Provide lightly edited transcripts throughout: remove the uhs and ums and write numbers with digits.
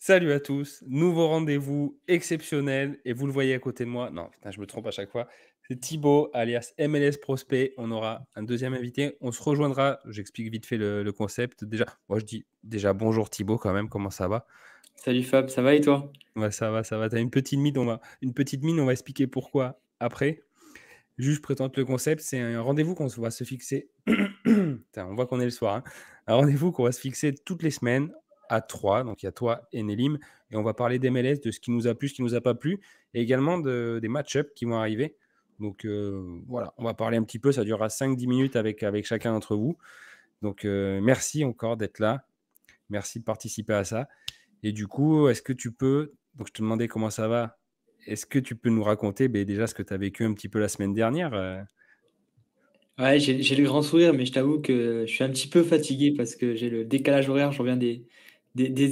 Salut à tous, nouveau rendez-vous exceptionnel et vous le voyez à côté de moi. Non, putain, je me trompe à chaque fois. C'est Thibaut, alias MLS Prospect. On aura un deuxième invité. On se rejoindra. J'explique vite fait le concept. Déjà, moi je dis déjà bonjour Thibaut quand même. Comment ça va? Salut Fab, ça va et toi? Ouais, ça va, ça va. T'as une petite mine. On va expliquer pourquoi après. Juste, je présente le concept. C'est un rendez-vous qu'on va se fixer. Putain, on voit qu'on est le soir, hein. Un rendez-vous qu'on va se fixer toutes les semaines à trois. Donc, il y a toi et Nélim. Et on va parler d'MLS, de ce qui nous a plu, ce qui nous a pas plu. Et également des match-ups qui vont arriver. Donc, voilà, on va parler un petit peu. Ça durera 5-10 minutes avec chacun d'entre vous. Donc, merci encore d'être là. Merci de participer à ça. Et du coup, est-ce que tu peux. Donc, je te demandais comment ça va. Est-ce que tu peux nous raconter déjà ce que tu as vécu un petit peu la semaine dernière Ouais, j'ai le grand sourire, mais je t'avoue que je suis un petit peu fatigué parce que j'ai le décalage horaire. Je reviens des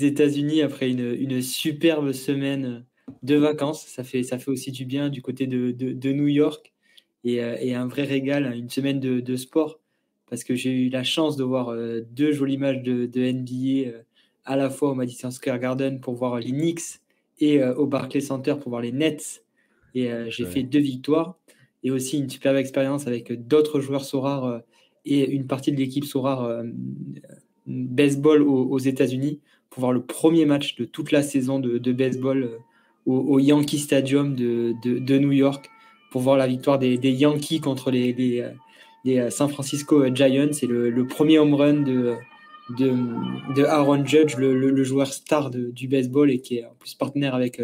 États-Unis après une superbe semaine de vacances. Ça fait aussi du bien du côté de New York et un vrai régal, hein, une semaine de sport parce que j'ai eu la chance de voir deux jolies matchs de NBA à la fois au Madison Square Garden pour voir les Knicks et au Barclays Center pour voir les Nets. Et j'ai fait Ouais. 2 victoires et aussi une superbe expérience avec d'autres joueurs Sorare et une partie de l'équipe Sorare baseball aux États-Unis pour voir le premier match de toute la saison de baseball au Yankee Stadium de New York pour voir la victoire des Yankees contre les San Francisco Giants. C'est le premier home run de Aaron Judge, le joueur star du baseball et qui est en plus partenaire avec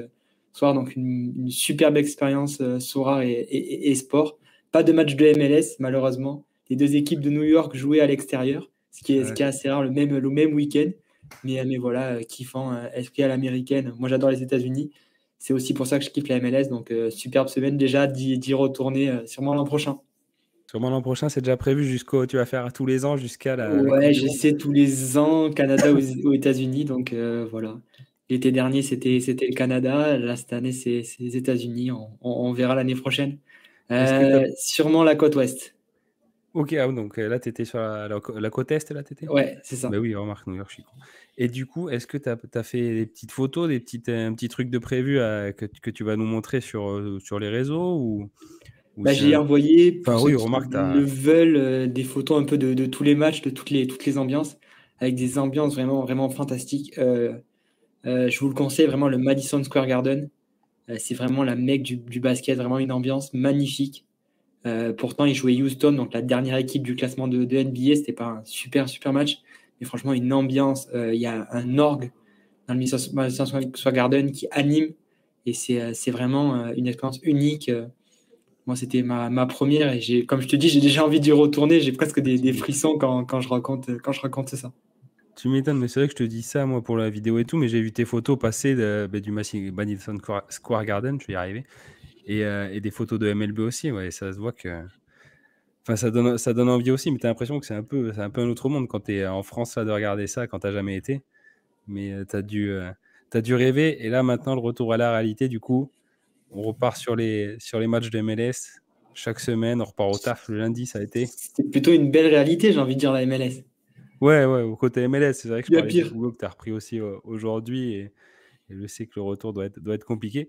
Soir, donc une superbe expérience Sorar et sport. Pas de match de MLS, malheureusement. Les deux équipes de New York jouaient à l'extérieur, ce Ouais. qui est assez rare, le même week-end. Mais voilà, kiffant, esprit à l'américaine. Moi, j'adore les États-Unis. C'est aussi pour ça que je kiffe la MLS. Donc, superbe semaine déjà d'y retourner sûrement l'an prochain. Sûrement l'an prochain, c'est déjà prévu jusqu'au. Tu vas faire tous les ans jusqu'à la Coupe Ouais, du Monde. j'essaie tous les ans, Canada aux États-Unis. Donc, voilà. L'été dernier, c'était le Canada. Là, cette année, c'est les États-Unis. On verra l'année prochaine. Est-ce que tu as. Sûrement la côte ouest. Ok, donc là, tu étais sur la côte Est, là, tu étais. Ouais, c'est ça. Ben oui, remarque, New York, je suis con. Et du coup, est-ce que tu as fait des petites photos, un petit truc de prévu que tu vas nous montrer sur les réseaux ou Bah, c'est j'ai un. envoyé, pour Enfin, ceux oui, qui remarque, le veulent, des photos un peu de tous les matchs, de toutes les ambiances, avec des ambiances vraiment, vraiment fantastiques. Je vous le conseille, vraiment, le Madison Square Garden. C'est vraiment la mecque du basket, vraiment une ambiance magnifique. Pourtant, ils jouaient Houston, donc la dernière équipe du classement de NBA. C'était pas un super, super match. Mais franchement, une ambiance. Il y a un orgue dans le Madison Square Garden qui anime. Et c'est vraiment une expérience unique. Moi, c'était ma première. Et comme je te dis, j'ai déjà envie d'y retourner. J'ai presque des frissons quand je raconte ça. tu m'étonnes, mais c'est vrai que je te dis ça, moi, pour la vidéo et tout, mais j'ai vu tes photos passer du Madison Square Garden, je vais y arriver, et des photos de MLB aussi, ouais, ça se voit que. Enfin, ça donne envie aussi, mais t'as l'impression que c'est un peu un autre monde quand t'es en France là de regarder ça quand t'as jamais été. Mais t'as dû rêver. Et là, maintenant, le retour à la réalité, du coup, on repart sur les matchs de MLS chaque semaine. On repart au taf le lundi, ça a été. C'est plutôt une belle réalité, j'ai envie de dire, la MLS. Ouais, ouais, au côté MLS, c'est vrai que je Il y a parlais du pire. boulot que t'as repris aussi aujourd'hui. Et je sais que le retour doit être compliqué.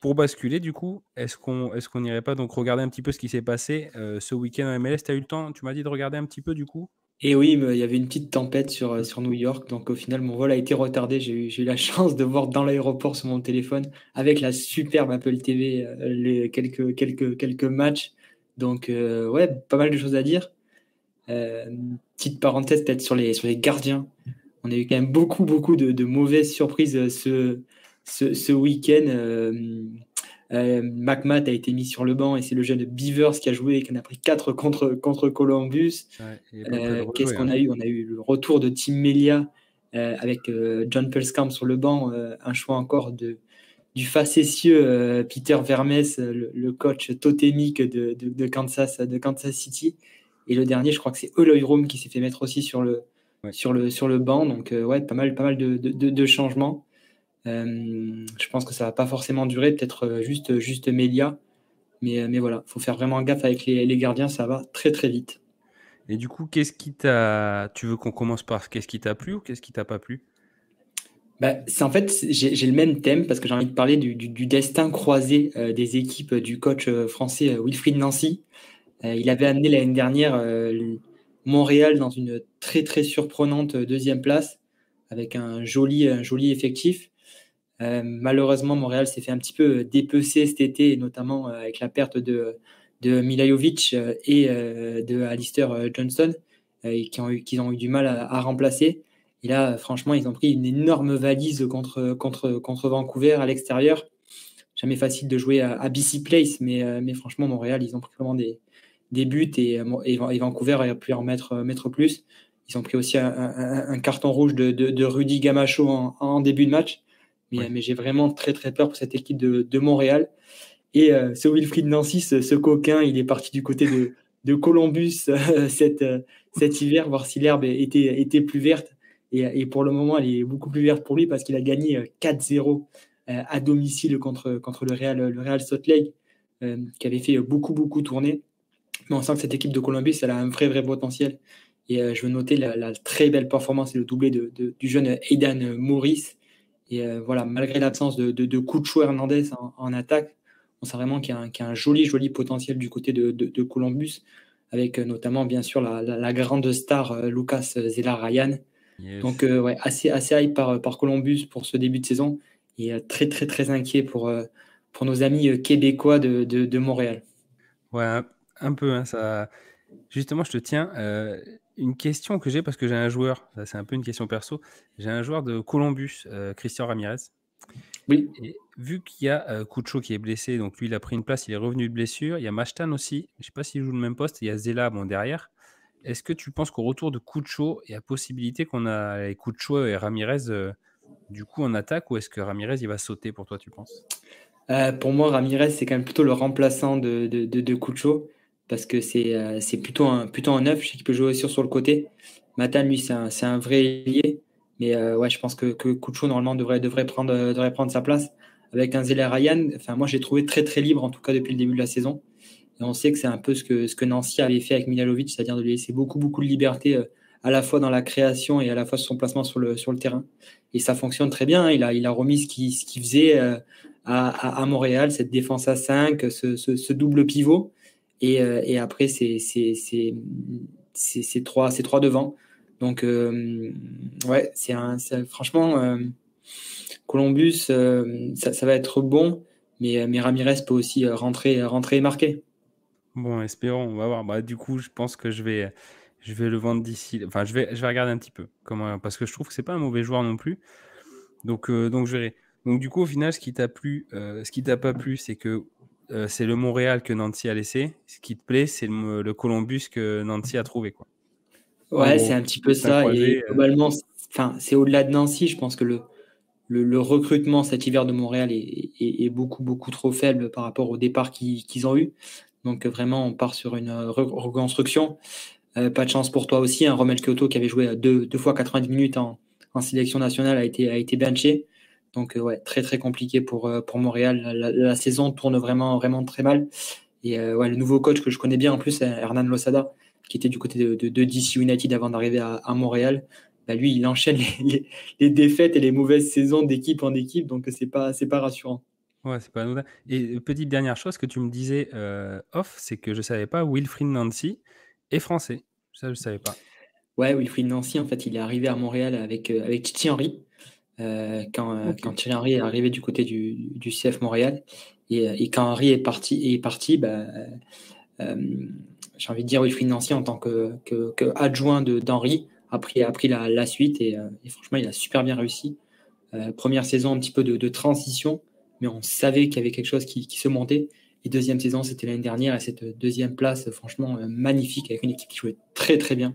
Pour basculer, du coup, est-ce qu'on n'irait pas donc regarder un petit peu ce qui s'est passé ce week-end en MLS? T'as eu le temps, tu m'as dit de regarder un petit peu, du coup? Et oui, mais il y avait une petite tempête sur New York, donc au final, mon vol a été retardé. J'ai eu la chance de voir dans l'aéroport sur mon téléphone, avec la superbe Apple TV, les quelques matchs. Donc, ouais, pas mal de choses à dire. Petite parenthèse peut-être sur les gardiens. On a eu quand même beaucoup, beaucoup de mauvaises surprises ce week-end. McMath a été mis sur le banc et c'est le jeune Beavers qui a joué et qui en a pris 4 contre Columbus. Ouais, il n'est pas prêt de Qu'est-ce rejouer, qu'on hein. a eu? On a eu le retour de Tim Melia avec John Pelskamp sur le banc, un choix encore du facétieux Peter Vermes, le coach totémique de Kansas City. Et le dernier, je crois que c'est Eloy Rome qui s'est fait mettre aussi sur le, Ouais. sur le, sur le banc. Donc, ouais, pas mal de changements. Je pense que ça va pas forcément durer, peut-être juste Melia. Mais voilà, faut faire vraiment gaffe avec les gardiens, ça va très très vite. Et du coup, qu'est-ce qui t'a. Tu veux qu'on commence par qu'est-ce qui t'a plu ou qu'est-ce qui t'a pas plu? Bah, en fait, j'ai le même thème parce que j'ai envie de parler du destin croisé des équipes du coach français Wilfried Nancy. Il avait amené l'année dernière Montréal dans une très très surprenante deuxième place avec un joli effectif. Malheureusement, Montréal s'est fait un petit peu dépecer cet été, et notamment avec la perte de Milajovic et de Alistair Johnston, qu'ils ont eu du mal à remplacer. Et là, franchement, ils ont pris une énorme valise contre Vancouver à l'extérieur. Jamais facile de jouer à BC Place, mais franchement, Montréal, ils ont pris vraiment des buts et Vancouver a pu en mettre plus. Ils ont pris aussi un carton rouge de Rudy Gamacho en début de match. Oui. Mais j'ai vraiment très très peur pour cette équipe de Montréal. Et ce Wilfried Nancy, ce coquin, il est parti du côté de Columbus cet hiver, voir si l'herbe était plus verte. Et pour le moment, elle est beaucoup plus verte pour lui parce qu'il a gagné 4-0 à domicile contre le Real Salt Lake, qui avait fait beaucoup tourner. Mais on sent que cette équipe de Columbus, elle a un vrai potentiel. Et je veux noter la très belle performance et le doublé du jeune Aidan Morris. Et voilà, malgré l'absence de Cucho Hernandez en attaque, on sent vraiment qu'il y a un joli potentiel du côté de Columbus, avec notamment, bien sûr, la grande star Lucas Zelarayan. Yes. Donc, ouais, assez hype par Columbus pour ce début de saison. Et très inquiet pour nos amis québécois de Montréal. Ouais, un peu, hein, ça. Justement, je te tiens une question que j'ai parce que j'ai un joueur, ça c'est un peu une question perso, j'ai un joueur de Columbus, Christian Ramirez. Oui. Et vu qu'il y a Cucho qui est blessé, donc lui il a pris une place, il est revenu de blessure. Il y a Mashtan aussi, je ne sais pas s'il joue le même poste. Il y a Zela derrière. Est-ce que tu penses qu'au retour de Cucho, il y a possibilité qu'on a Cucho et Ramirez du coup en attaque, ou est-ce que Ramirez il va sauter pour toi, tu penses? Pour moi, Ramirez, c'est quand même plutôt le remplaçant de Cucho, parce que c'est plutôt un neuf, je sais qu'il peut jouer aussi sur le côté. Matan, lui, c'est un vrai ailier, mais ouais, je pense que Cucho, normalement, devrait prendre sa place. Avec un Zeller Ryan, enfin, moi, j'ai trouvé très libre, en tout cas, depuis le début de la saison. Et on sait que c'est un peu ce que Nancy avait fait avec Milalovic, c'est-à-dire de lui laisser beaucoup de liberté, à la fois dans la création et à la fois sur son placement sur le terrain. Et ça fonctionne très bien, hein. Il a remis ce qu'il faisait à Montréal, cette défense à 5, ce double pivot. Et après, c'est trois devant. Donc, ouais, franchement, Columbus, ça va être bon, mais Ramirez peut aussi rentrer et marquer. Bon, espérons, on va voir. Bah, du coup, je pense que je vais le vendre d'ici. Enfin, je vais regarder un petit peu. Comment, parce que je trouve que c'est pas un mauvais joueur non plus. Donc je verrai. Donc, du coup, au final, ce qui t'a plu, ce qui t'a pas plu, c'est que c'est le Montréal que Nancy a laissé. Ce qui te plaît, c'est le Columbus que Nancy a trouvé, quoi. En Ouais, c'est gros, un petit peu destin ça. Et croisé. globalement, enfin, c'est au-delà de Nancy. Je pense que le recrutement cet hiver de Montréal est beaucoup trop faible par rapport au départ qu'ils ont eu. Donc vraiment, on part sur une reconstruction. Pas de chance pour toi aussi, hein. Romel Kyoto, qui avait joué deux fois 90 minutes en sélection nationale, a été benché. Donc ouais, très compliqué pour Montréal. La saison tourne vraiment très mal. Et ouais, le nouveau coach que je connais bien en plus, c'est Hernan Losada, qui était du côté de DC United avant d'arriver à Montréal. Bah, lui, il enchaîne les défaites et les mauvaises saisons d'équipe en équipe, donc c'est pas rassurant. Ouais, c'est pas anodin. Et petite dernière chose que tu me disais off, c'est que je savais pas, Wilfried Nancy est français. Ça, je savais pas. Ouais, Wilfried Nancy, en fait, il est arrivé à Montréal avec Thierry Henry, Ok. quand Thierry Henry est arrivé du côté du CF Montréal. Et quand Henry est parti, bah, euh, j'ai envie de dire Wilfried Nancy, en tant que adjoint d'Henry, a pris la suite, et franchement, il a super bien réussi. Première saison, un petit peu de transition, mais on savait qu'il y avait quelque chose qui se montait. Et deuxième saison, c'était l'année dernière, et cette deuxième place, franchement, magnifique, avec une équipe qui jouait très bien.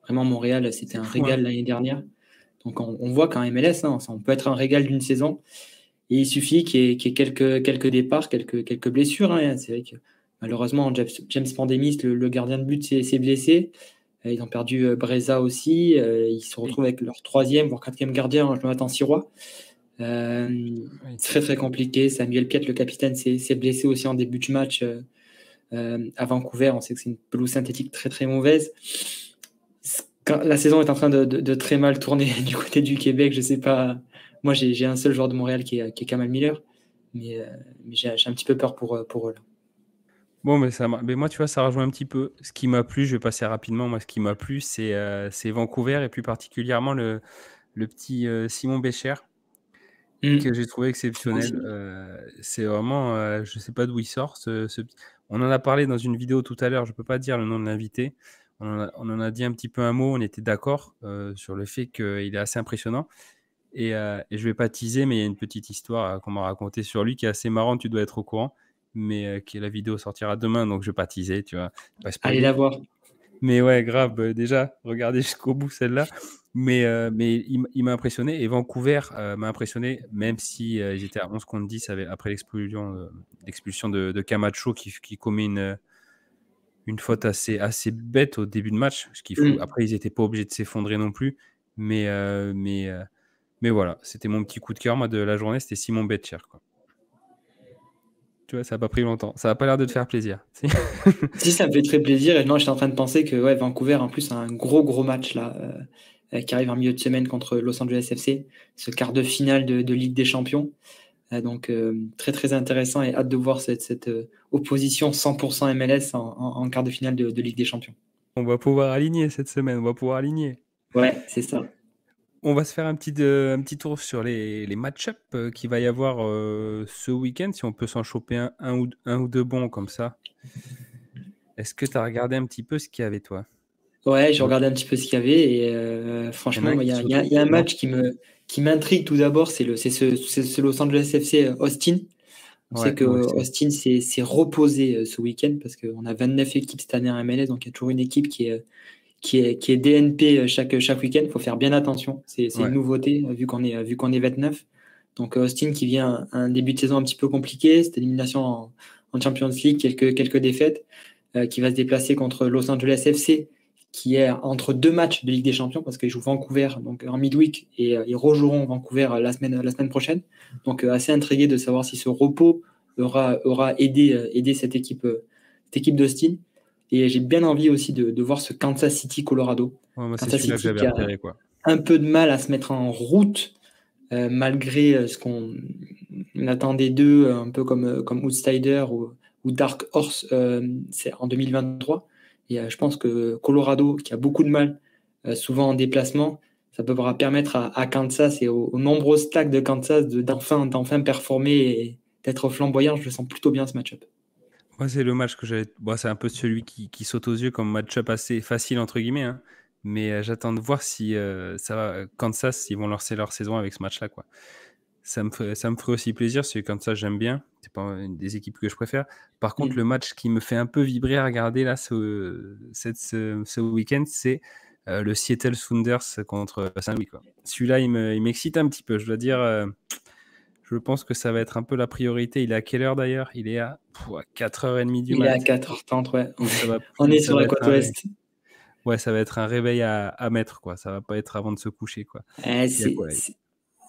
Vraiment, Montréal, c'était C'est un fou, hein. régal l'année dernière. Donc, on voit qu'en MLS, hein, on peut être un régal d'une saison. Et il suffit qu'il y ait quelques départs, quelques blessures, hein. C'est vrai que malheureusement, James Pandemis, le gardien de but, s'est blessé. Ils ont perdu Breza aussi. Ils se Et- retrouvent avec leur troisième, voire quatrième gardien, Jonathan Sirois. oui. Très compliqué. Samuel Piette, le capitaine, s'est blessé aussi en début de match à Vancouver. On sait que c'est une pelouse synthétique très mauvaise. La saison est en train de très mal tourner du côté du Québec. Je sais pas Moi, j'ai un seul joueur de Montréal qui est Kamal Miller, mais j'ai un petit peu peur pour eux là. Bon, mais moi, tu vois, ça rejoint un petit peu. Ce qui m'a plu, je vais passer rapidement. Moi, ce qui m'a plu, c'est Vancouver et plus particulièrement le petit Simon Bécher que j'ai trouvé exceptionnel. C'est vraiment, je sais pas d'où il sort. On en a parlé dans une vidéo tout à l'heure. Je peux pas dire le nom de l'invité. On en a dit un petit peu un mot. On était d'accord sur le fait qu'il est assez impressionnant. Et je vais pas teaser, mais il y a une petite histoire qu'on m'a racontée sur lui qui est assez marrante. Tu dois être au courant, mais la vidéo sortira demain, donc je vais pas teaser, tu vois, pas Allez la spoiler. voir. Mais ouais, grave, déjà, regardez jusqu'au bout celle-là. Mais il m'a impressionné et Vancouver m'a impressionné, même si ils étaient à 11 contre 10 après l'expulsion de Camacho qui commet une faute assez bête au début de match. Ce qu'il faut. Après, ils n'étaient pas obligés de s'effondrer non plus. Mais voilà, c'était mon petit coup de cœur moi, de la journée, c'était Simon Betcher, quoi. Tu vois, ça n'a pas pris longtemps. Ça n'a pas l'air de te faire plaisir. Si, ça me fait très plaisir. Et non, j'étais en train de penser que ouais, Vancouver, en plus, a un gros match là, qui arrive en milieu de semaine contre Los Angeles FC, ce quart de finale de Ligue des Champions. Donc, très intéressant et hâte de voir cette opposition 100% MLS en quart de finale de Ligue des Champions. On va pouvoir aligner cette semaine, on va pouvoir aligner. Ouais, c'est ça. On va se faire un petit tour sur les match-up qu'il va y avoir ce week-end, si on peut s'en choper un ou deux bons comme ça. Est-ce que tu as regardé un petit peu ce qu'il y avait, toi? Ouais, j'ai regardé un petit peu ce qu'il y avait et franchement, il y a un match qui m'intrigue tout d'abord, c'est ce Los Angeles FC Austin. On sait Ouais, que moi aussi. Austin s'est reposé ce week-end parce qu'on a 29 équipes cette année en MLS, donc il y a toujours une équipe qui est DNP chaque week-end. Il faut faire bien attention. C'est Ouais. une nouveauté vu qu'on est 29. Donc Austin qui vient un début de saison un petit peu compliqué, cette élimination en Champions League, quelques défaites, qui va se déplacer contre Los Angeles FC, qui est entre deux matchs de Ligue des Champions parce qu'ils jouent Vancouver donc en midweek et ils rejoueront Vancouver la semaine prochaine. Donc assez intrigué de savoir si ce repos aura aidé cette équipe d'Austin. Et j'ai bien envie aussi de voir ce Kansas City Colorado. Ouais, moi, c'est Kansas celui-là que City j'avais qui a repéré, quoi. un peu de mal à se mettre en route malgré ce qu'on attendait d'eux, un peu comme Outsider ou Dark Horse c'est en 2023. Et je pense que Colorado, qui a beaucoup de mal, souvent en déplacement, ça pourra permettre à Kansas et aux nombreux stacks de Kansas d'enfin performer et d'être flamboyant. Je le sens plutôt bien ce match-up. Moi, c'est le match que j'avais. Bon, c'est un peu celui qui saute aux yeux comme match-up assez facile, entre guillemets, hein. Mais j'attends de voir si Kansas, ils vont lancer leur saison avec ce match-là, quoi. Ça me ferait aussi plaisir, parce que Kansas, j'aime bien. C'est pas une des équipes que je préfère. Par contre, le match qui me fait un peu vibrer à regarder là ce week-end, c'est le Seattle Sounders contre Saint-Louis, quoi. Celui-là, il m'excite un petit peu. Je dois dire, je pense que ça va être un peu la priorité. Il est à quelle heure d'ailleurs? Il est à 4h30 du Il est à mat. 4h30, ouais. Donc On est ça sur va la être côte ouest. ouais, ça va être un réveil à mettre, quoi. Ça va pas être avant de se coucher, quoi. Il y a quoi, là?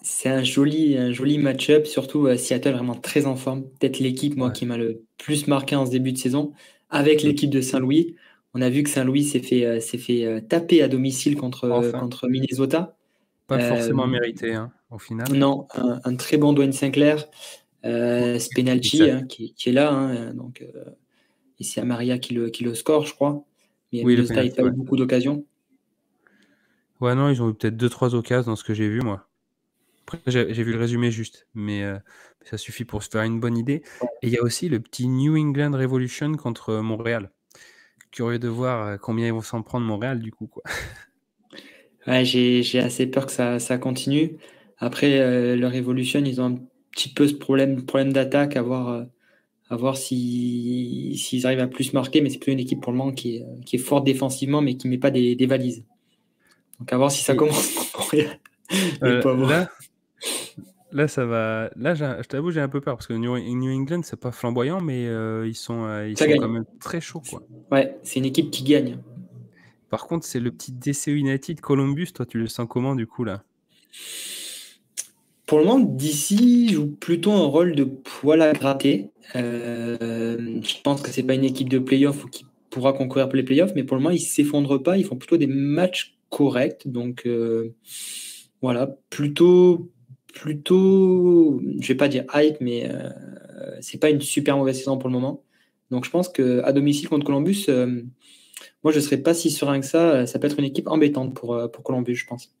C'est un joli match-up, surtout Seattle vraiment très en forme. Peut-être l'équipe moi Ouais. qui m'a le plus marqué en ce début de saison avec l'équipe de Saint-Louis. On a vu que Saint-Louis s'est fait taper à domicile Enfin, contre Minnesota. pas forcément mérité, hein, au final. Non, un très bon Dwayne Sinclair, Spinalci Exact. hein, qui est là. Hein, donc, et c'est Amaria qui le score, je crois. Mais Oui, le Minnesota n'a penalty, pas eu ouais. beaucoup d'occasions. Ouais, non, ils ont eu peut-être 2-3 occasions dans ce que j'ai vu, moi. Après, j'ai vu le résumé juste, mais ça suffit pour se faire une bonne idée. Et il y a aussi le petit New England Revolution contre Montréal. Curieux de voir combien ils vont s'en prendre Montréal, du coup, quoi. Ouais, j'ai assez peur que ça continue. Après, le Revolution, ils ont un petit peu ce problème d'attaque, à voir s'ils arrivent à plus marquer, mais c'est plutôt une équipe pour le moment qui est forte défensivement, mais qui ne met pas des valises. Donc à voir si ça Et commence pour Montréal. Les pauvres. là, ça va. Là, je t'avoue, j'ai un peu peur parce que New England, c'est pas flamboyant, mais ils Ça sont quand gagne. même très chauds, quoi. Ouais, c'est une équipe qui gagne. Par contre, c'est le petit DC United Columbus. Toi, tu le sens comment, du coup, là? Pour le moment, DC joue plutôt un rôle de poil à gratter. Je pense que c'est pas une équipe de playoff qui pourra concourir pour les playoffs, mais pour le moment, ils s'effondrent pas. Ils font plutôt des matchs corrects. Donc voilà, plutôt plutôt, je vais pas dire hype, mais c'est pas une super mauvaise saison pour le moment. Donc je pense qu'à domicile contre Columbus, moi je serais pas si serein que ça. Ça peut être une équipe embêtante pour Columbus, je pense.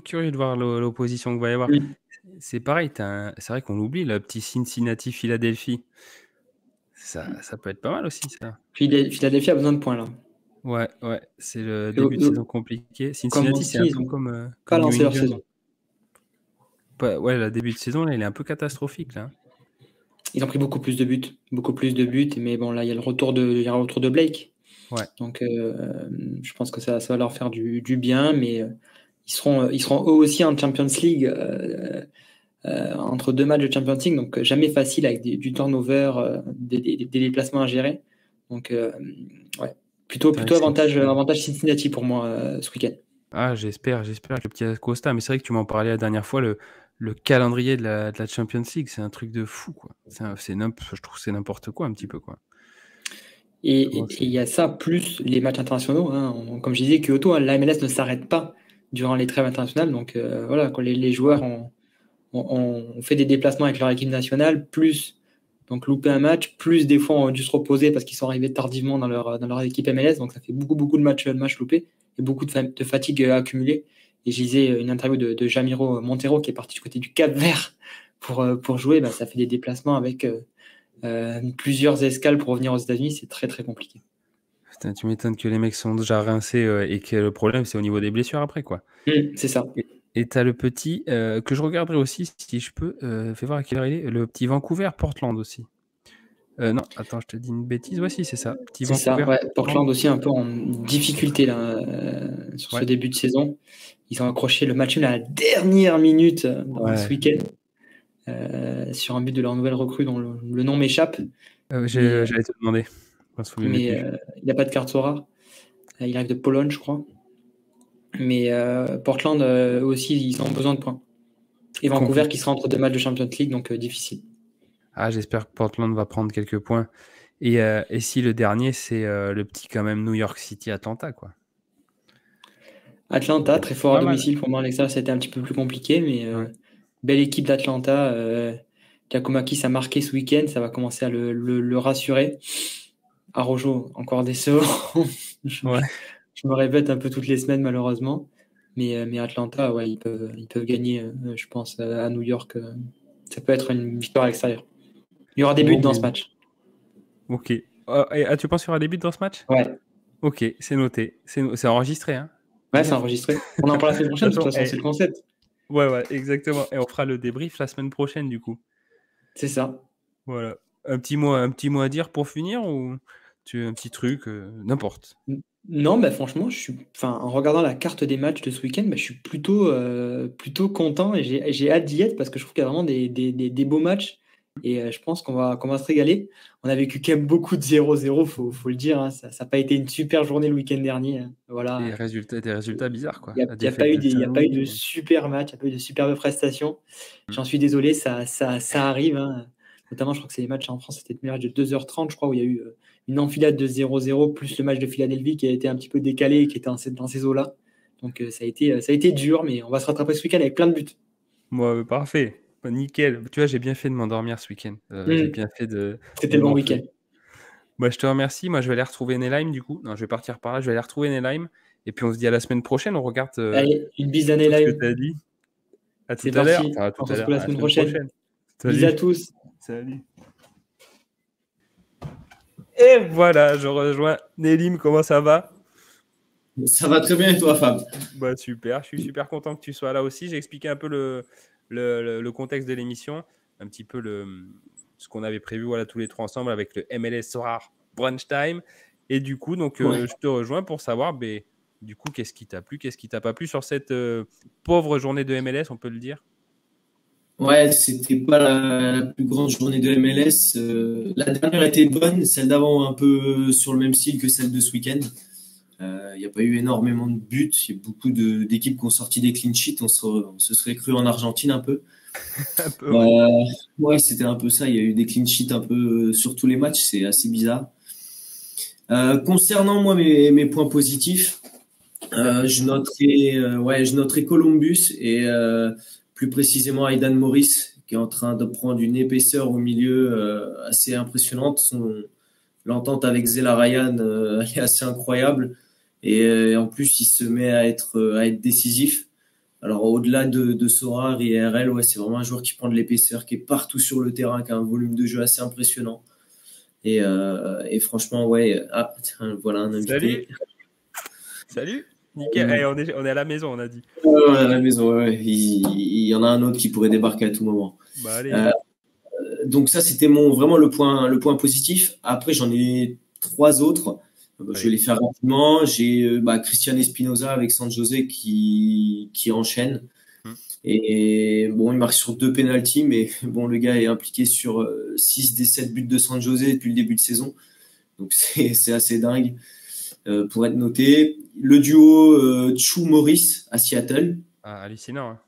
Curieux de voir l'opposition qu'il va y avoir. Mm. C'est pareil, c'est vrai qu'on l'oublie, le petit Cincinnati-Philadelphie. Ça peut être pas mal aussi, ça. Philadelphie a besoin de points là. Ouais, c'est le Eux- début de saison eux, compliqué. Comme on Cincinnati, c'est dit, un ils peu ont comme, pas comme New lancé leur England. saison. Ouais, le début de saison, là, il est un peu catastrophique, là. Ils ont pris beaucoup plus de buts, mais bon là il y a le retour de Blake. Ouais. Donc je pense que ça va leur faire du bien, mais ils seront eux aussi en Champions League. Entre deux matchs de Champions League, donc jamais facile avec du turnover, des déplacements à gérer. Donc, ouais, C'est vrai plutôt que avantage Cincinnati pour moi ce week-end. Ah, j'espère que le petit Acosta. Mais c'est vrai que tu m'en parlais la dernière fois, le calendrier de la Champions League, c'est un truc de fou, quoi. Je trouve que c'est n'importe quoi, un petit peu, quoi. Et il y a ça, plus les matchs internationaux. Hein. Comme je disais, Kyoto, hein, la MLS ne s'arrête pas durant les trêves internationales. Donc voilà, quand les joueurs ont fait des déplacements avec leur équipe nationale, plus donc louper un match, plus des fois ont dû se reposer parce qu'ils sont arrivés tardivement dans leur équipe MLS, donc ça fait beaucoup de matchs loupés et beaucoup de fatigue accumulée. Et je lisais une interview de Jamiro Montero qui est parti du côté du Cap-Vert pour jouer. Ça fait des déplacements avec plusieurs escales pour revenir aux États-Unis, c'est très très compliqué. Putain, tu m'étonnes que les mecs sont déjà rincés et que le problème, c'est au niveau des blessures après, quoi. C'est ça. Et t'as le petit, que je regarderai aussi, si je peux, fais voir à quelle heure il est, le petit Vancouver-Portland aussi. Non, attends, je te dis une bêtise. Ouais, si, c'est ça. Petit C'est ça, ouais. Vancouver-Portland. Portland aussi un peu en difficulté là, sur ce Ouais. début de saison. Ils ont accroché le match nul à la dernière minute dans ce week-end sur un but de leur nouvelle recrue dont le nom m'échappe. J'allais te demander. Mais il n'y a pas de carte rare. Il arrive de Pologne, je crois. Mais Portland aussi, ils ont besoin de points. Et Vancouver qui sera entre deux matchs de Champions League, donc difficile. Ah, j'espère que Portland va prendre quelques points. Et si le dernier, c'est le petit quand même New York City-Atlanta, quoi. Atlanta, très fort à Pas mal. domicile. Pour moi, à l'extérieur, c'était un petit peu plus compliqué, mais Ouais. belle équipe d'Atlanta. Giacomakis a marqué ce week-end, ça va commencer à le rassurer. Arrojo, encore décevant. je me répète un peu toutes les semaines, malheureusement. Mais Atlanta, ouais, ils peuvent gagner, je pense, à New York. Ça peut être une victoire à l'extérieur. Il y aura des buts dans ce match. Ok. Tu penses qu'il y aura des buts dans ce match? Ouais. Ok, c'est noté. C'est enregistré, hein? Ouais, c'est enregistré. On en parle la semaine prochaine, de toute façon, c'est le concept. Ouais, exactement. Et on fera le débrief la semaine prochaine, du coup. C'est ça. Voilà. Un petit mot à dire pour finir ou tu as un petit truc, n'importe. Non, franchement, en regardant la carte des matchs de ce week-end, je suis plutôt content et j'ai hâte d'y être parce que je trouve qu'il y a vraiment des beaux matchs et je pense qu'on va se régaler. On a vécu quand même beaucoup de 0-0, faut le dire. Hein. Ça n'a pas été une super journée le week-end dernier. Hein. Voilà. Des résultats bizarres, quoi. Il n'y a pas eu de super match, il n'y a pas eu de superbes prestations. J'en suis désolé, ça arrive. Hein. Notamment, je crois que c'est les matchs en France, c'était le match de 2h30, je crois, où il y a eu une enfilade de 0-0, plus le match de Philadelphie qui a été un petit peu décalé et qui était dans ces eaux-là. Donc ça a été dur, mais on va se rattraper ce week-end avec plein de buts. Moi, parfait. Nickel. Tu vois, j'ai bien fait de m'endormir ce week-end. J'ai bien fait de. C'était le bon week-end. Je te remercie. Moi, je vais aller retrouver Nelheim, du coup. Non, je vais partir par là. Je vais aller retrouver Nelheim. Et puis, on se dit à la semaine prochaine. On regarde Allez, une bise à tout ce que Nelheim. tu as dit. À tout C'est à l'heure. parti. Enfin, à tout On se à retrouve l'heure. la À semaine prochaine. Bisous à tous. Salut. Et voilà, je rejoins Nélim. Comment ça va? Ça va très bien et toi, Fab? Super. Je suis super content que tu sois là aussi. J'ai expliqué un peu le contexte de l'émission, un petit peu ce qu'on avait prévu tous les trois ensemble avec le MLS Sorar Brunch Time. Et du coup, je te rejoins pour savoir, du coup, qu'est-ce qui t'a plu, qu'est-ce qui t'a pas plu sur cette pauvre journée de MLS, on peut le dire? Ouais, c'était pas la plus grande journée de MLS. La dernière était bonne, celle d'avant un peu sur le même style que celle de ce week-end. Il n'y a pas eu énormément de buts. Il y a beaucoup d'équipes qui ont sorti des clean sheets. On se serait cru en Argentine un peu. Ouais, c'était un peu ça. Il y a eu des clean sheets un peu sur tous les matchs. C'est assez bizarre. Concernant moi mes points positifs, je noterai Columbus et plus précisément Aidan Morris, qui est en train de prendre une épaisseur au milieu assez impressionnante. L'entente avec Zela Ryan est assez incroyable. Et en plus, il se met à être décisif. Alors, au-delà de Sorare et RL, ouais, c'est vraiment un joueur qui prend de l'épaisseur, qui est partout sur le terrain, qui a un volume de jeu assez impressionnant. Et franchement, ouais. Ah, tiens, voilà un invité. Salut. Nickel. On est à la maison, on a dit. On est à la maison, ouais. Il y en a un autre qui pourrait débarquer à tout moment. Bah, allez. Donc ça, c'était vraiment le point positif. Après, j'en ai 3 autres. Je vais les faire rapidement. J'ai Christian Espinoza avec San José qui enchaîne. Et bon, il marque sur 2 pénaltys, mais bon, le gars est impliqué sur 6 des 7 buts de San José depuis le début de saison. Donc c'est assez dingue pour être noté. Le duo Chou Morris à Seattle. Ah, hallucinant. Hein.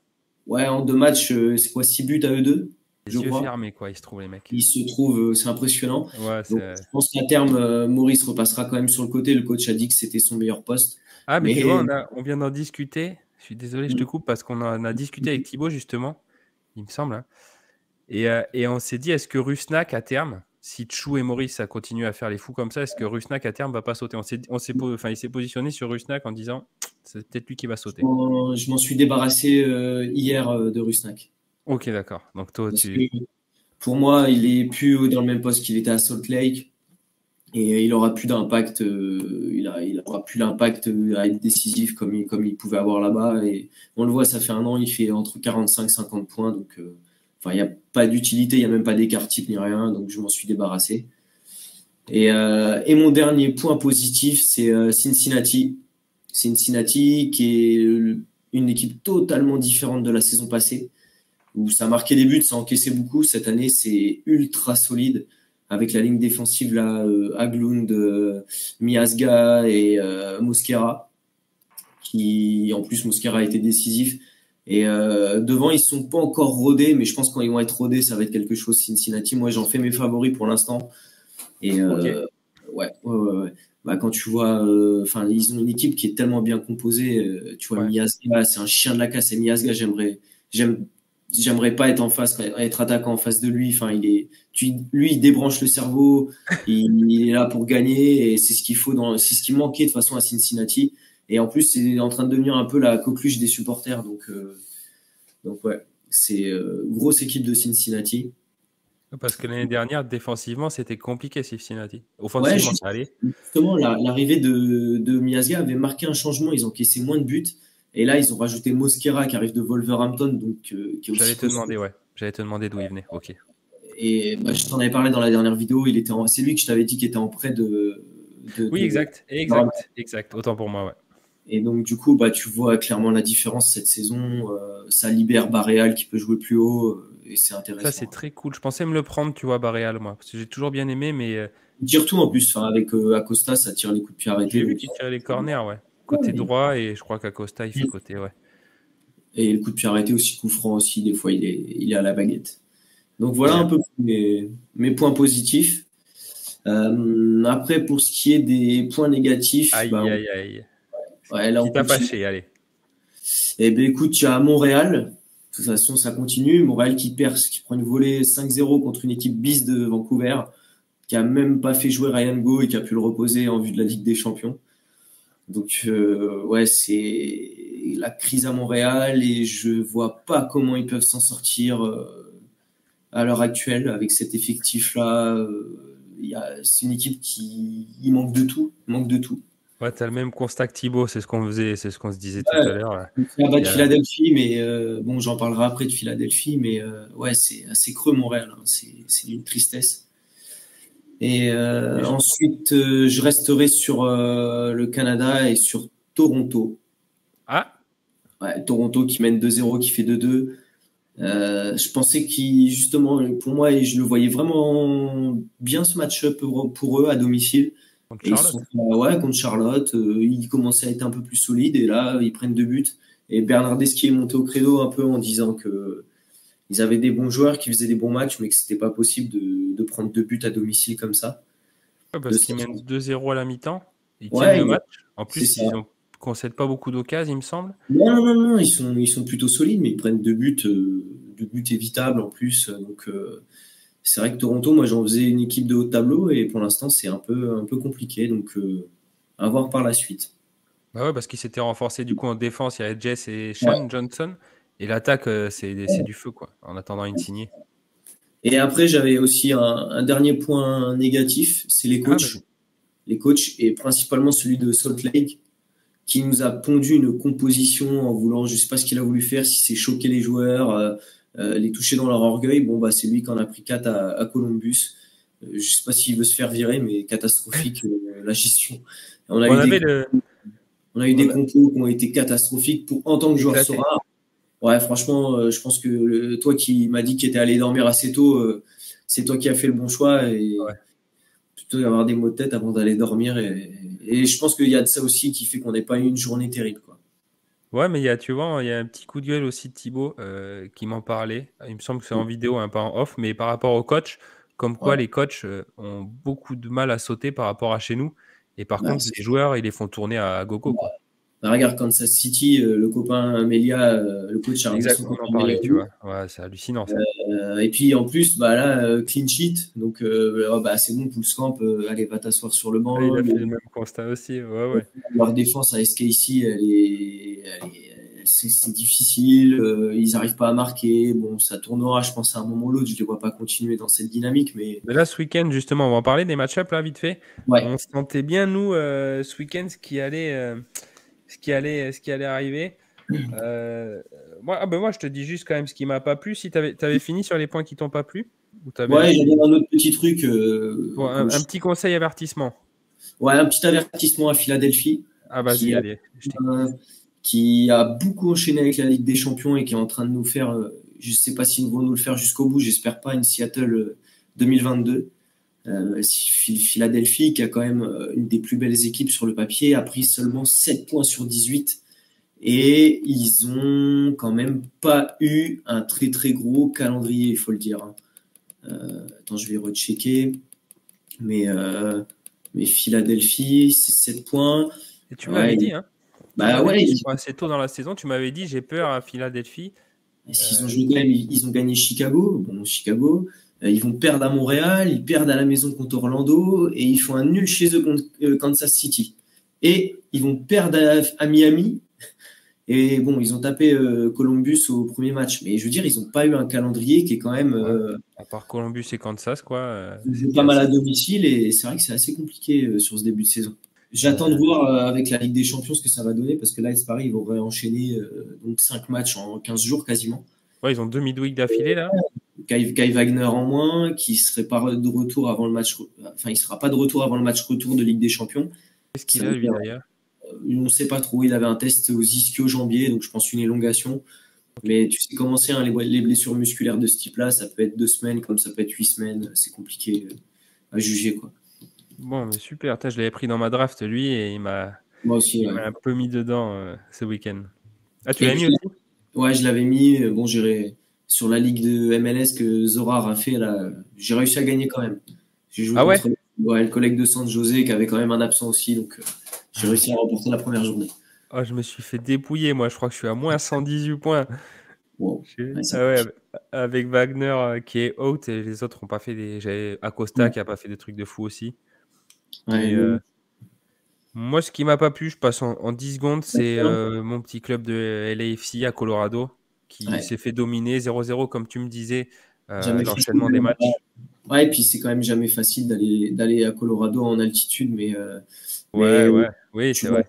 Ouais, en 2 matchs, c'est quoi, 6 buts à eux deux? Les yeux fermés, quoi, ils se trouvent, les mecs. Ils se trouvent, c'est impressionnant. Ouais, donc, je pense qu'à terme, Maurice repassera quand même sur le côté. Le coach a dit que c'était son meilleur poste. Ah, mais tu vois, on vient d'en discuter. Je suis désolé, je te coupe parce qu'on en a discuté avec Thibaut, justement, il me semble. Hein. Et on s'est dit, est-ce que Rusnak, à terme, si Chou et Maurice ça continue à faire les fous comme ça, est-ce que Rusnak, à terme, va pas sauter? Il s'est positionné sur Rusnak en disant, c'est peut-être lui qui va sauter. Je m'en suis débarrassé hier de Rusnak. Ok, d'accord. Donc toi, pour moi, il est plus dans le même poste qu'il était à Salt Lake et il aura plus d'impact. Il aura plus l'impact à être décisif comme il pouvait avoir là-bas. Et on le voit, ça fait 1 an, il fait entre 45 et 50 points. Donc, il n'y a pas d'utilité, il n'y a même pas d'écart type ni rien. Donc, je m'en suis débarrassé. Et mon dernier point positif, c'est Cincinnati. Cincinnati, qui est une équipe totalement différente de la saison passée, où ça marquait des buts, ça encaissait beaucoup. Cette année, c'est ultra solide, avec la ligne défensive là, Haglund, Miazga et Mosquera, qui en plus Mosquera a été décisif. Et devant, ils sont pas encore rodés, mais je pense que quand ils vont être rodés, ça va être quelque chose. Cincinnati, moi, j'en fais mes favoris pour l'instant. Et ouais. Quand tu vois, ils ont une équipe qui est tellement bien composée. Tu vois, Miazga, c'est un chien de la casse. Et Miazga, j'aimerais pas être en face, être attaquant en face de lui. Enfin, lui, il débranche le cerveau. Il est là pour gagner et c'est ce qu'il faut c'est ce qui manquait de toute façon à Cincinnati. Et en plus, c'est en train de devenir un peu la coqueluche des supporters. Donc ouais, c'est grosse équipe de Cincinnati. Parce que l'année dernière, défensivement, c'était compliqué, Cincinnati. Offensivement, ça allait. Justement, l'arrivée de Miazga avait marqué un changement. Ils encaissaient moins de buts. Et là, ils ont rajouté Mosquera qui arrive de Wolverhampton. Donc, qui est aussi J'allais te demander d'où il venait. Ok. Et je t'en avais parlé dans la dernière vidéo. C'est lui que je t'avais dit qui était en prêt de oui, exact. Autant pour moi, ouais. Et donc, du coup, tu vois clairement la différence cette saison. Ça libère Barreal qui peut jouer plus haut. Et c'est intéressant. Ça, c'est très cool. Je pensais me le prendre, tu vois, Barreal, moi. Parce que j'ai toujours bien aimé, mais. Il tire tout en plus. Avec Acosta, ça tire les coups de pied arrêtés. J'ai vu qu'il tirait les corners, ouais. Côté droit, et je crois qu'Acosta, il fait côté, ouais. Et le coup de pied arrêté aussi, coup franc aussi, des fois, il est à la baguette. Donc voilà un peu mes points positifs. Après, pour ce qui est des points négatifs. Aïe. Ouais, là, qui t'a fâché, allez. Eh bien, écoute, tu as Montréal. De toute façon, ça continue. Montréal qui prend une volée 5-0 contre une équipe bis de Vancouver, qui a même pas fait jouer Ryan Go et qui a pu le reposer en vue de la Ligue des Champions. Donc, ouais, c'est la crise à Montréal et je vois pas comment ils peuvent s'en sortir à l'heure actuelle avec cet effectif-là. C'est une équipe il manque de tout. Ouais, t'as le même constat que Thibaut, c'est ce qu'on se disait tout à l'heure. Il a Philadelphie, mais bon, j'en parlerai après de Philadelphie, mais ouais, c'est assez creux Montréal. Hein, c'est une tristesse. Et ensuite, je resterai sur le Canada et sur Toronto. Ah. Ouais, Toronto qui mène 2-0, qui fait 2-2. Je pensais justement, pour moi, je le voyais vraiment bien ce match-up pour eux à domicile. Contre Charlotte. Ouais, contre Charlotte. Ils commençaient à être un peu plus solides et là, ils prennent 2 buts. Et Bernardeschi est monté au credo un peu en disant que ils avaient des bons joueurs qui faisaient des bons matchs, mais que c'était pas possible de prendre 2 buts à domicile comme ça. Ouais, parce qu'ils mènent 2-0 à la mi-temps. Ils tiennent le match. En plus, ils ont concèdent pas beaucoup d'occasions, il me semble. Non, ils sont plutôt solides, mais ils prennent deux buts évitables en plus. Donc, c'est vrai que Toronto, moi, j'en faisais une équipe de haut tableau et pour l'instant, c'est un peu compliqué. Donc, à voir par la suite. Bah ouais, parce qu'ils s'étaient renforcés du coup en défense. Il y avait Jess et Sean Johnson. Et l'attaque, c'est du feu, quoi, en attendant une signée. Et après, j'avais aussi un dernier point négatif, c'est les coachs. Les coachs, et principalement celui de Salt Lake, qui nous a pondu une composition en voulant, je sais pas ce qu'il a voulu faire, si c'est choquer les joueurs, les toucher dans leur orgueil. Bon, bah, c'est lui qui en a pris 4 à Columbus. Je sais pas s'il veut se faire virer, mais catastrophique, la gestion. On a eu des compos qui ont été catastrophiques en tant que joueur Sora. Ouais, franchement, je pense que toi qui m'as dit qu'il était allé dormir assez tôt, c'est toi qui as fait le bon choix et plutôt avoir des maux de tête avant d'aller dormir. Et je pense qu'il y a de ça aussi qui fait qu'on n'ait pas eu une journée terrible, quoi. Ouais, mais tu vois, il y a un petit coup de gueule aussi de Thibaut qui m'en parlait. Il me semble que c'est en vidéo, pas en off, mais par rapport aux coachs, comme quoi les coachs ont beaucoup de mal à sauter par rapport à chez nous. Et par contre, les joueurs, ils les font tourner à gogo, quoi. Bah, regarde Kansas City, le copain Amelia, le coach a remis son copain Amelia, tu vois. Ouais, c'est hallucinant ça. Et puis en plus, bah là, clean sheet, donc bah, c'est bon, Poulskamp, allez, va t'asseoir sur le banc. Il a fait le même constat aussi, ouais. Leur défense à SKC, c'est difficile, ils n'arrivent pas à marquer. Bon, ça tournera, je pense, à un moment ou l'autre. Je ne les vois pas continuer dans cette dynamique. Mais là, ce week-end, justement, on va en parler des match-ups, là, vite fait. Ouais. On sentait bien, nous, ce week-end, ce qui allait arriver. Moi, je te dis juste quand même ce qui m'a pas plu. Si tu avais fini sur les points qui t'ont pas plu Ouais, j'avais un autre petit truc. Un petit conseil avertissement. Ouais, un petit avertissement à Philadelphie. Vas-y, allez. Qui a beaucoup enchaîné avec la Ligue des Champions et qui est en train de nous faire, je ne sais pas s'ils vont nous le faire jusqu'au bout, j'espère pas, une Seattle 2022. Philadelphie, qui a quand même une des plus belles équipes sur le papier, a pris seulement 7 points sur 18. Et ils ont quand même pas eu un très très gros calendrier, il faut le dire. Attends, je vais rechecker. Mais Philadelphie, c'est 7 points. Et tu m'avais dit, hein. Assez tôt dans la saison, tu m'avais dit j'ai peur à Philadelphie. Ils ont joué quand même, ils ont gagné Chicago. Bon, Chicago, ils vont perdre à Montréal, ils perdent à la maison contre Orlando et ils font un nul chez eux contre Kansas City. Et ils vont perdre à Miami. Et bon, ils ont tapé Columbus au premier match. Mais je veux dire, ils n'ont pas eu un calendrier qui est quand même. À part Columbus et Kansas, quoi. C'est pas mal à domicile et c'est vrai que c'est assez compliqué sur ce début de saison. J'attends de voir avec la Ligue des Champions ce que ça va donner parce que là, c'est pareil, ils vont réenchaîner donc 5 matchs en 15 jours quasiment. Ouais, ils ont 2 midweek d'affilée là. Kai Wagner en moins, qui serait pas de retour avant le match. Enfin, il sera pas de retour avant le match retour de Ligue des Champions. Qu'est-ce qu'il a lui d'ailleurs? On ne sait pas trop. Il avait un test aux ischio-jambiers, donc je pense une élongation. Mais tu sais comment c'est, hein, les blessures musculaires de ce type-là, ça peut être 2 semaines, comme ça peut être 8 semaines. C'est compliqué à juger, quoi. Bon, mais super. Je l'avais pris dans ma draft, lui, et il m'a un peu mis dedans ce week-end. Ah, tu l'as mis aussi? Ouais, je l'avais mis. Bon, j'irai sur la ligue de MLS que Zorar a fait, là. J'ai réussi à gagner quand même. J'ai joué contre le collègue de San José qui avait quand même un absent aussi, donc j'ai réussi à remporter la première journée. Oh, je me suis fait dépouiller, moi. Je crois que je suis à moins 118 points. Wow. Avec Wagner qui est out et les autres n'ont pas fait des. J'avais Acosta qui n'a pas fait des trucs de fou aussi. Moi, ce qui m'a pas plu, je passe en 10 secondes, c'est mon petit club de LAFC à Colorado qui s'est fait dominer 0-0, comme tu me disais, l'enchaînement des matchs. Ouais, et puis c'est quand même jamais facile d'aller à Colorado en altitude, mais oui, c'est vrai.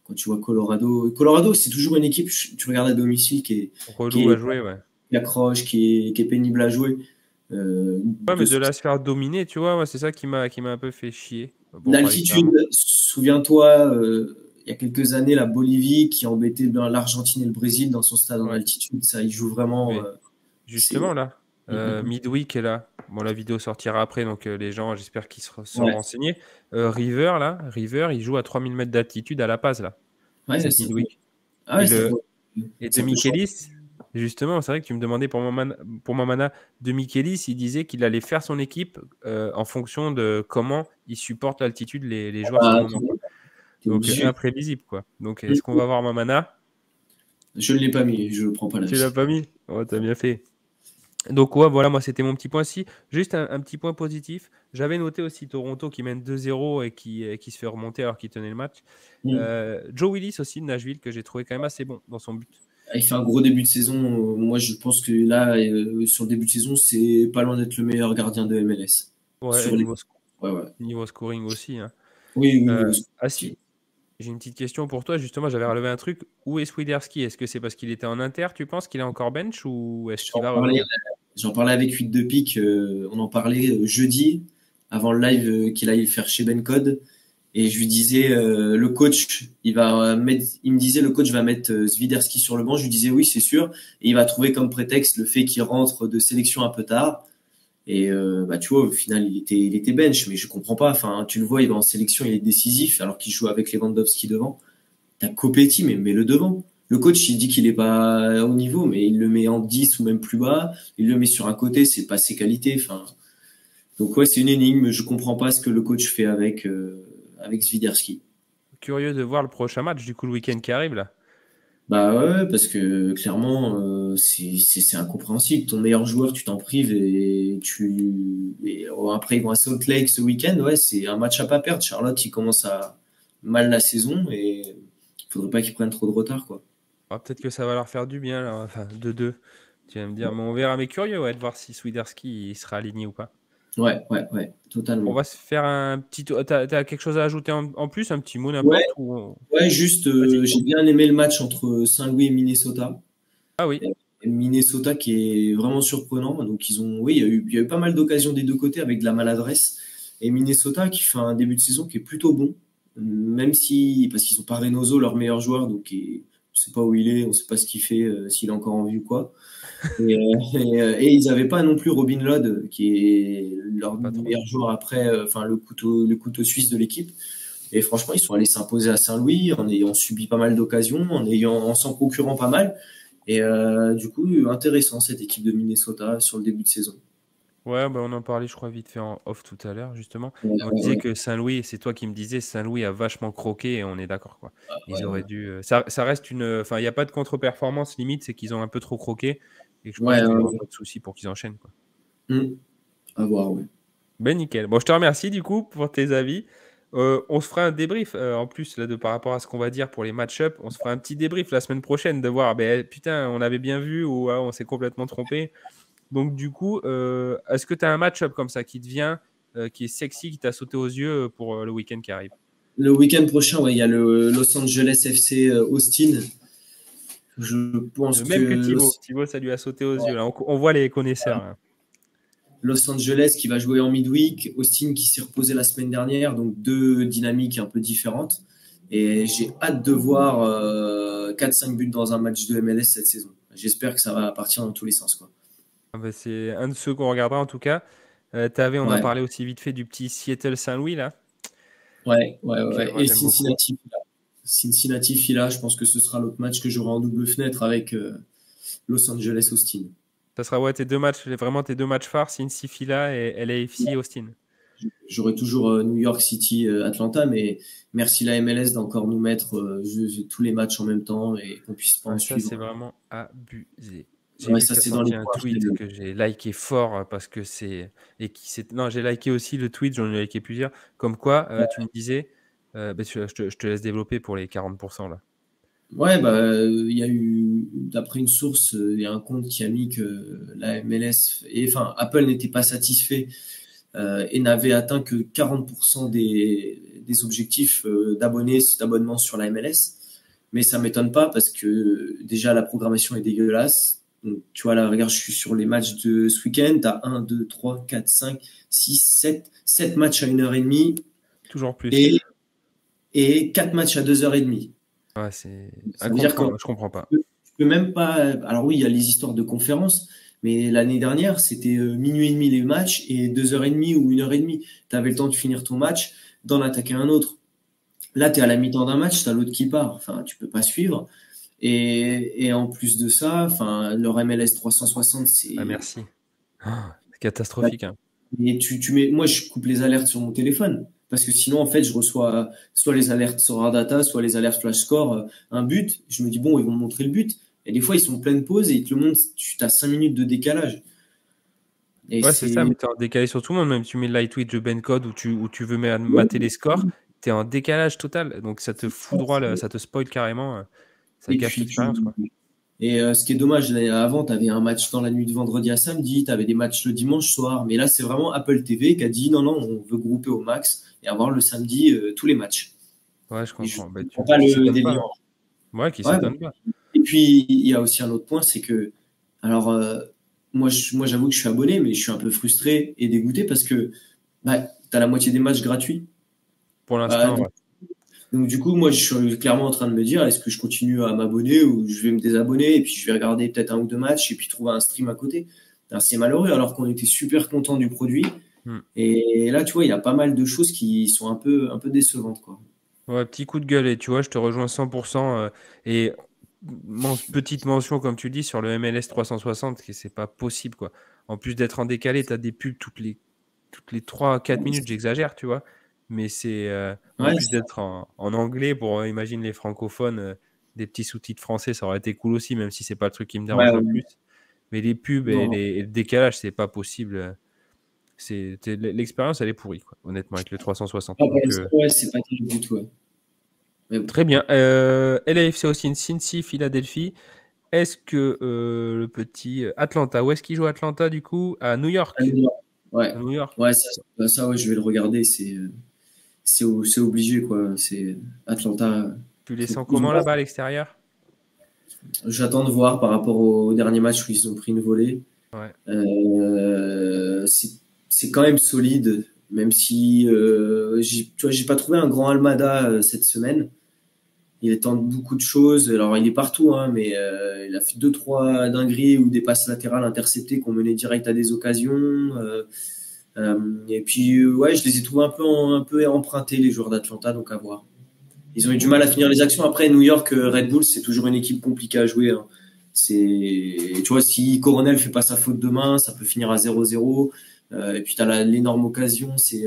Quand tu vois Colorado, c'est toujours une équipe, tu regardes à domicile qui est relou à jouer, qui accroche, qui est pénible à jouer. Mais de là se faire dominer, tu vois, c'est ça qui m'a un peu fait chier. L'altitude, souviens-toi, il y a quelques années, la Bolivie qui embêtait l'Argentine et le Brésil dans son stade en altitude, ça, il joue vraiment. Justement, là, midweek est là. Bon, la vidéo sortira après, donc les gens, j'espère qu'ils seront renseignés. River, il joue à 3000 mètres d'altitude à La Paz, là. Cette midweek. Et de Michelis, justement, c'est vrai que tu me demandais pour Mamana, de Michelis, il disait qu'il allait faire son équipe en fonction de comment il supporte l'altitude les joueurs sur le moment. Donc, imprévisible, quoi. Donc, est-ce qu'on va voir Mamana? Je ne l'ai pas mis, je ne prends pas la Tu l'as pas mis? Oh, t'as bien fait. Donc, ouais, voilà, moi, c'était mon petit point. Si, juste un petit point positif. J'avais noté aussi Toronto qui mène 2-0 et qui se fait remonter alors qu'il tenait le match. Joe Willis aussi de Nashville, que j'ai trouvé quand même assez bon dans son but. Il fait un gros début de saison. Moi, je pense que là, sur le début de saison, c'est pas loin d'être le meilleur gardien de MLS. Ouais, niveau scoring aussi. Hein. Oui. Si, j'ai une petite question pour toi. Justement, j'avais relevé un truc. Où est Swiderski? Est-ce que c'est parce qu'il était en inter, tu penses qu'il est encore bench ou est-ce qu'il va revenir? J'en parlais avec 8 de pique. On en parlait jeudi, avant le live qu'il allait faire chez Ben Code. Et je lui disais, le coach, il me disait, le coach va mettre Swiderski sur le banc. Je lui disais, oui, c'est sûr. Et il va trouver comme prétexte le fait qu'il rentre de sélection un peu tard. Et tu vois, au final, il était bench, mais je comprends pas. Enfin, tu le vois, il va en sélection, il est décisif, alors qu'il joue avec Lewandowski devant. T'as Copetti, mais mets-le devant. Le coach, il dit qu'il est pas au niveau, mais il le met en 10 ou même plus bas. Il le met sur un côté, c'est pas ses qualités. Enfin, donc ouais, c'est une énigme. Je comprends pas ce que le coach fait avec Swiderski. Curieux de voir le prochain match, du coup, le week-end qui arrive là. Bah ouais, parce que clairement, c'est incompréhensible. Ton meilleur joueur, tu t'en prives après ils vont à Salt Lake ce week-end. Ouais, c'est un match à pas perdre. Charlotte, il commence à mal la saison et il faudrait pas qu'ils prennent trop de retard, quoi. Ah, peut-être que ça va leur faire du bien, là. Enfin, 2-2. Tu vas me dire, mais on verra. Mais curieux, ouais, de voir si Swiderski il sera aligné ou pas. Ouais, totalement. On va se faire un petit. T'as quelque chose à ajouter en plus, un petit mot n'importe Ouais, juste, j'ai bien aimé le match entre Saint-Louis et Minnesota. Ah oui. Et Minnesota qui est vraiment surprenant. Donc il y a eu pas mal d'occasions des deux côtés avec de la maladresse. Et Minnesota qui fait un début de saison qui est plutôt bon, même si parce qu'ils ont pas Reynoso, leur meilleur joueur, donc on sait pas où il est, on sait pas ce qu'il fait, s'il est encore en vie ou quoi. Et ils avaient pas non plus Robin Lod, qui est leur meilleur joueur après, le couteau suisse de l'équipe. Et franchement, ils sont allés s'imposer à Saint-Louis en ayant subi pas mal d'occasions, en s'en procurant pas mal. Et du coup, intéressant cette équipe de Minnesota sur le début de saison. Ouais, bah on en parlait, je crois, vite fait en off tout à l'heure, justement. On disait que Saint-Louis, c'est toi qui me disais, Saint-Louis a vachement croqué et on est d'accord, quoi. Ils auraient dû. Ça reste une. Enfin, il n'y a pas de contre-performance limite, c'est qu'ils ont un peu trop croqué et que je pense qu'il n'y aura pas de souci pour qu'ils enchaînent, quoi. À voir, ouais. Ben nickel. Bon, je te remercie du coup pour tes avis. On se fera un débrief en plus là, par rapport à ce qu'on va dire pour les match-up. On se fera un petit débrief la semaine prochaine de voir, putain, on avait bien vu ou on s'est complètement trompé. Donc du coup, est-ce que tu as un match-up comme ça qui te vient, qui est sexy, qui t'a sauté aux yeux pour le week-end qui arrive? Le week-end prochain, il y a le Los Angeles FC Austin. Je pense même que Thibaut. Thibaut, ça lui a sauté aux yeux. Là, on voit les connaisseurs. Là. Los Angeles qui va jouer en midweek, Austin qui s'est reposé la semaine dernière, donc deux dynamiques un peu différentes. Et j'ai hâte de voir 4-5 buts dans un match de MLS cette saison. J'espère que ça va partir dans tous les sens, quoi. C'est un de ceux qu'on regardera en tout cas. On a parlé aussi vite fait du petit Seattle Saint-Louis là. Ouais. Et Cincinnati Fila, je pense que ce sera l'autre match que j'aurai en double fenêtre avec Los Angeles Austin. Ça sera tes deux matchs phares, Cincy Fila et LAFC Austin. J'aurai toujours New York City Atlanta, mais merci la MLS d'encore nous mettre tous les matchs en même temps et qu'on puisse pas en suivre. Ça c'est vraiment abusé. C'est dans les un tweet que j'ai liké fort parce que j'ai liké aussi le tweet, j'en ai liké plusieurs. Comme quoi, tu me disais, je te laisse développer pour les 40% là. Ouais, il y a eu, d'après une source, il y a un compte qui a mis que la MLS, Apple n'était pas satisfait et n'avait atteint que 40% des objectifs d'abonnements sur la MLS. Mais ça m'étonne pas parce que déjà la programmation est dégueulasse. Donc, tu vois, là, regarde, je suis sur les matchs de ce week-end. T'as 1, 2, 3, 4, 5, 6, 7 matchs à 1h30. Toujours plus. Et 4 matchs à 2h30. Ouais, c'est incompréhensible, je comprends pas. Tu peux même pas. Alors oui, il y a les histoires de conférences, mais l'année dernière, c'était minuit et demi les matchs et 2h30 ou 1h30. Tu avais le temps de finir ton match, d'en attaquer un autre. Là, tu es à la mi-temps d'un match, tu as l'autre qui part. Enfin, tu peux pas suivre. Et en plus de ça, leur MLS 360, c'est. Ah, merci. C'est catastrophique. Hein. Et moi, je coupe les alertes sur mon téléphone. Parce que sinon, en fait, je reçois soit les alertes Sora Data, soit les alertes Flash Score, un but. Je me dis, bon, ils vont me montrer le but. Et des fois, ils sont en pleine pause et ils te le montrent, tu as 5 minutes de décalage. Et Ouais, c'est ça, mais t'es en décalé sur tout le monde. Même si tu mets le light switch de Ben Code où tu veux mater les scores, t'es en décalage total. Donc ça te fout droit, ça te spoil carrément. Ça Et gâche puis, l'expérience, quoi. Et ce qui est dommage, avant, tu avais un match dans la nuit de vendredi à samedi, tu avais des matchs le dimanche soir. Mais là, c'est vraiment Apple TV qui a dit non, non, on veut grouper au max et avoir le samedi tous les matchs. Ouais, je Et je comprends. Bah, comprends pas le délire. Ouais, qui Ouais, s'étonne pas. Et puis, il y a aussi un autre point, c'est que, alors, moi, j'avoue que je suis abonné, mais je suis un peu frustré et dégoûté parce que bah, tu as la moitié des matchs gratuits. Pour l'instant, ouais. Donc, du coup, moi, je suis clairement en train de me dire, est-ce que je continue à m'abonner ou je vais me désabonner et puis je vais regarder peut-être 1 ou 2 matchs et puis trouver un stream à côté. Alors, c'est malheureux alors qu'on était super content du produit. Et là, tu vois, il y a pas mal de choses qui sont un peu décevantes, quoi. Ouais, petit coup de gueule. Et tu vois, je te rejoins 100%. Et petite mention, comme tu dis, sur le MLS 360, que c'est pas possible, quoi. En plus d'être en décalé, tu as des pubs toutes les 3-4 minutes, j'exagère, tu vois. Mais c'est en plus d'être en anglais, pour imagine les francophones, des petits sous-titres français, ça aurait été cool aussi, même si c'est pas le truc qui me dérange le plus. Mais les pubs et le décalage, c'est pas possible. L'expérience, elle est pourrie, quoi, honnêtement, avec le 360. Ouais, c'est pas terrible du tout. Ouais. Très bien. LAFC aussi, Cincy, Philadelphie. Est-ce que le petit Atlanta, où est-ce qu'il joue Atlanta du coup? À New York. Ouais. À New York. Ouais, ça, ouais, je vais le regarder. C'est obligé, quoi. C'est Atlanta. Tu les sens comment là-bas à l'extérieur? J'attends de voir par rapport au dernier match où ils ont pris une volée. Ouais. C'est quand même solide, même si j'ai pas trouvé un grand Almada cette semaine. Il tente beaucoup de choses. Alors il est partout, hein, mais il a fait 2-3 dingueries ou des passes latérales interceptées qu'on menait direct à des occasions. Et puis ouais, je les ai trouvés un peu empruntés les joueurs d'Atlanta, donc à voir. Ils ont eu du mal à finir les actions. Après, New York, Red Bull, c'est toujours une équipe compliquée à jouer. Hein. Tu vois, si Coronel fait pas sa faute demain, ça peut finir à 0-0. Et puis, tu as l'énorme occasion, c'est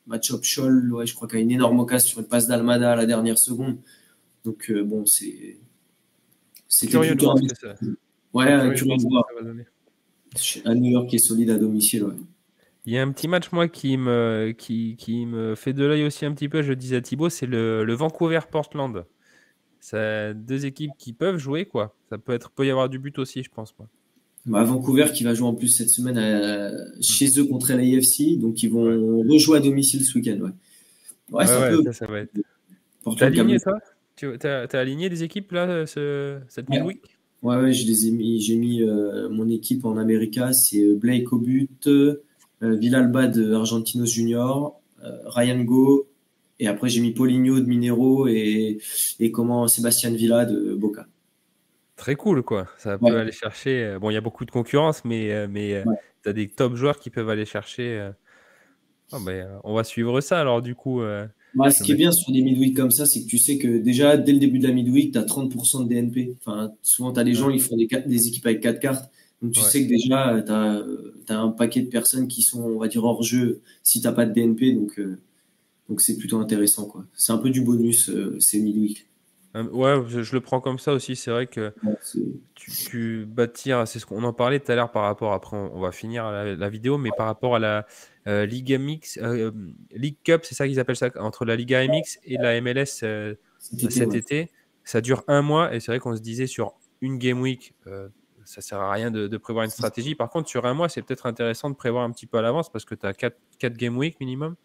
Matchup Scholl, ouais, je crois qu'il y a une énorme occasion sur une passe d'Almada à la dernière seconde. Donc, bon, c'était curieux de voir ce que ça. Ouais, curieux de voir. À New York qui est solide à domicile, ouais. Il y a un petit match, moi, qui me fait de l'œil aussi un petit peu, je disais à Thibaut, c'est le Vancouver-Portland. C'est 2 équipes qui peuvent jouer, quoi. Ça peut y avoir du but aussi, je pense, moi. Bah, Vancouver qui va jouer en plus cette semaine chez eux contre l'AFC, donc ils vont rejouer à domicile ce week-end. Ouais, ça va être. T'as aligné, toi? T'as aligné des équipes là cette midweek? Ouais, j'ai mis mon équipe en América, c'est Blake au but, Villalba de Argentinos Junior, Ryan Go, et après j'ai mis Paulinho de Minero et Sébastien Villa de Boca. Très cool, quoi. Ça peut aller chercher. Bon, il y a beaucoup de concurrence, mais tu as des top joueurs qui peuvent aller chercher. On va suivre ça alors, du coup. Ce qui est bien sur des midweek comme ça, c'est que tu sais que déjà, dès le début de la midweek, tu as 30% de DNP. Enfin, souvent, tu as des gens qui font des équipes avec 4 cartes. Donc, tu sais que déjà, tu as un paquet de personnes qui sont, on va dire, hors jeu si tu n'as pas de DNP. Donc, c'est plutôt intéressant, quoi. C'est un peu du bonus, ces midweek. Ouais, je le prends comme ça aussi. C'est vrai que tu bâtir, c'est ce qu'on en parlait tout à l'heure par rapport, après on va finir la vidéo, mais par rapport à la Liga MX, League Cup, c'est ça qu'ils appellent ça, entre la Liga MX et la MLS cet été. Ça dure 1 mois et c'est vrai qu'on se disait sur une Game Week, ça sert à rien de prévoir une stratégie. Par contre, sur 1 mois, c'est peut-être intéressant de prévoir un petit peu à l'avance parce que tu as 4 Game Week minimum.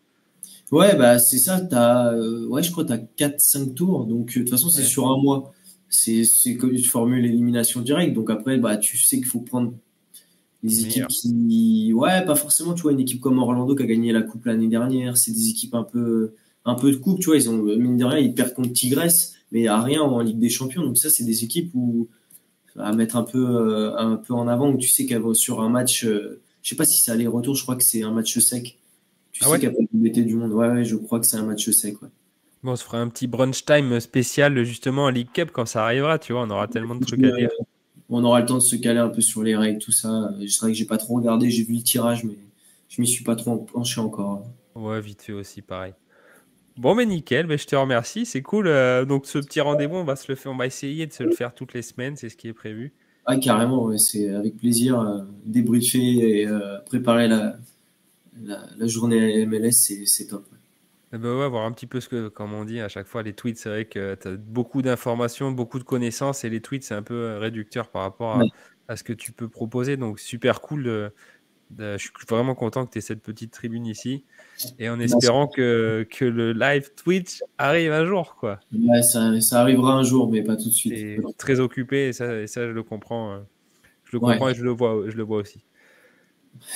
Ouais, c'est ça. Je crois que tu as 4-5 tours. Donc, de toute façon, c'est sur 1 mois. C'est comme une formule élimination directe. Donc, après, tu sais qu'il faut prendre les équipes qui. Ouais, pas forcément. Tu vois, une équipe comme Orlando qui a gagné la Coupe l'année dernière. C'est des équipes un peu de coupe. Tu vois, ils ont, mine de rien, ils perdent contre Tigres, mais il n'y a rien en Ligue des Champions. Donc, ça, c'est des équipes à mettre un peu en avant. Où tu sais qu'elles vont sur un match. Je sais pas si c'est aller-retour. Je crois que c'est un match sec. Tu sais qu'il n'y a pas de BT du monde. Ouais, je crois que c'est un match sec. Ouais. Bon, on se fera un petit brunch time spécial justement en League Cup quand ça arrivera, tu vois, on aura tellement de trucs à dire. On aura le temps de se caler un peu sur les règles, tout ça. C'est vrai que j'ai pas trop regardé, j'ai vu le tirage, mais je m'y suis pas trop penché encore. Ouais, vite fait aussi, pareil. Bon, mais nickel, je te remercie, c'est cool. Donc, ce petit rendez-vous, on va essayer de se le faire toutes les semaines, c'est ce qui est prévu. Ah, carrément, ouais, c'est avec plaisir. Débriefer et préparer la journée MLS, c'est top. Eh ben ouais, voir un petit peu comme on dit à chaque fois, les tweets, c'est vrai que tu as beaucoup d'informations, beaucoup de connaissances, et les tweets, c'est un peu réducteur par rapport Ouais. à ce que tu peux proposer. Donc, super cool. Je suis vraiment content que tu aies cette petite tribune ici, et en espérant que le live Twitch arrive un jour, quoi. Ouais, ça arrivera un jour, mais pas tout de suite. Tu très occupé, et ça, je le comprends. Je le Ouais, comprends et je le vois aussi.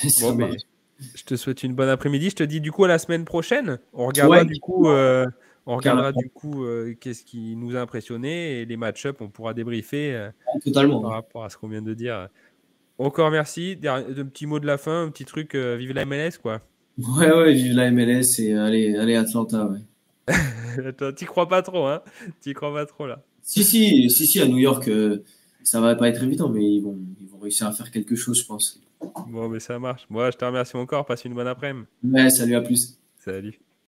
ça Bon, mais marche. je te souhaite une bonne après-midi. Je te dis du coup à la semaine prochaine. Ouais, On regardera carrément, du coup qu'est-ce qui nous a impressionné et les match-up. On pourra débriefer totalement. par Ouais, rapport à ce qu'on vient de dire. Encore merci. Un petit mot de la fin, un petit truc. Vive la MLS, quoi. ouais, vive la MLS et allez Atlanta, ouais. Attends, t'y crois pas trop, hein? T'y crois pas trop là. Si, à New York, ça va pas être évident, mais ils vont réussir à faire quelque chose, je pense. Bon, mais ça marche. Moi, je te remercie encore. Passe une bonne après-midi. Ouais, salut, à plus. Salut.